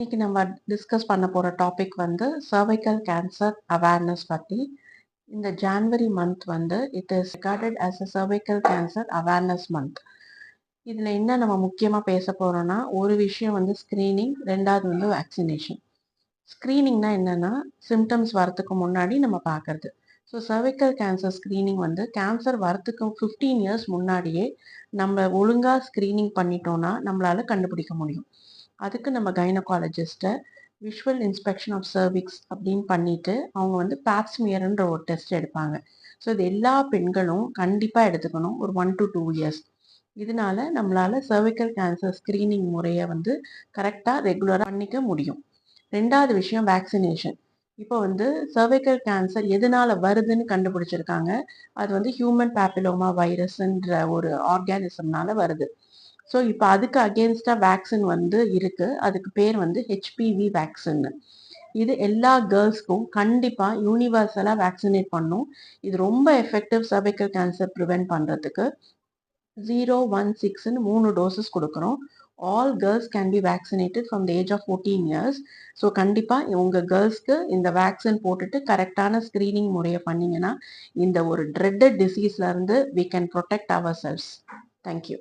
இன்னைக்கு நம்ம டிஸ்கஸ் பண்ண போற டாபிக் வந்து cervical கேன்சர் அவேர்னஸ் பத்தி. இந்த ஜான்வரி மந்த் வந்து it is regarded as a cervical cancer awareness month. இதுல என்ன நம்ம முக்கியமா பேச போறோம்னா, ஒரு விஷயம் வந்து ஸ்கிரீனிங், ரெண்டாவது வந்து வேக்சினேஷன். ஸ்கிரீனிங்னா என்னன்னா, சிம்டம்ஸ் வரதுக்கு முன்னாடி நம்ம பார்க்கறது. ஸோ cervical கேன்சர் ஸ்கிரீனிங் வந்து கேன்சர் வரத்துக்கு 15 இயர்ஸ் முன்னாடியே நம்ம ஒழுங்கா ஸ்கிரீனிங் பண்ணிட்டோம்னா நம்மளால கண்டுபிடிக்க முடியும். அதுக்கு நம்ம கைனகாலஜிஸ்ட்டை விஷுவல் இன்ஸ்பெக்ஷன் ஆஃப் சர்விக்ஸ் அப்படின்னு பண்ணிட்டு அவங்க வந்து பேப்ஸ்மியர்ன்ற ஒரு டெஸ்ட் எடுப்பாங்க. ஸோ இது எல்லா பெண்களும் கண்டிப்பாக எடுத்துக்கணும் ஒரு 1 to 2 இயர்ஸ். இதனால நம்மளால cervical கேன்சர் ஸ்கிரீனிங் முறையை வந்து கரெக்டாக ரெகுலராக பண்ணிக்க முடியும். ரெண்டாவது விஷயம் வேக்சினேஷன். இப்போ வந்து cervical கேன்சர் எதனால வருதுன்னு கண்டுபிடிச்சிருக்காங்க. அது வந்து ஹியூமன் பேப்பிலோமா வைரஸ்ன்ற ஒரு ஆர்கானிசம்னால வருது. ஸோ இப்போ அதுக்கு அகேன்ஸ்டா வேக்சின் வந்து இருக்கு. அதுக்கு பேர் வந்து ஹெச்பிவி வேக்சின். இது எல்லா கேர்ள்ஸ்க்கும் கண்டிப்பா யூனிவர்சலா வேக்சினேட் பண்ணும். இது ரொம்ப எஃபெக்டிவ் cervical கேன்சர் ப்ரிவென்ட் பண்றதுக்கு. 0, 1, 6ன்னு 3 டோசஸ் கொடுக்குறோம். All girls can be vaccinated from the age of 14 years. So கண்டிப்பா உங்க கேர்ள்ஸ்க்கு இந்த வேக்சின் போட்டுட்டு கரெக்டான ஸ்கிரீனிங் முறையை பண்ணீங்கன்னா இந்த ஒரு ட்ரெட்டட் டிசீஸ்ல இருந்து we can protect our cells. Thank you.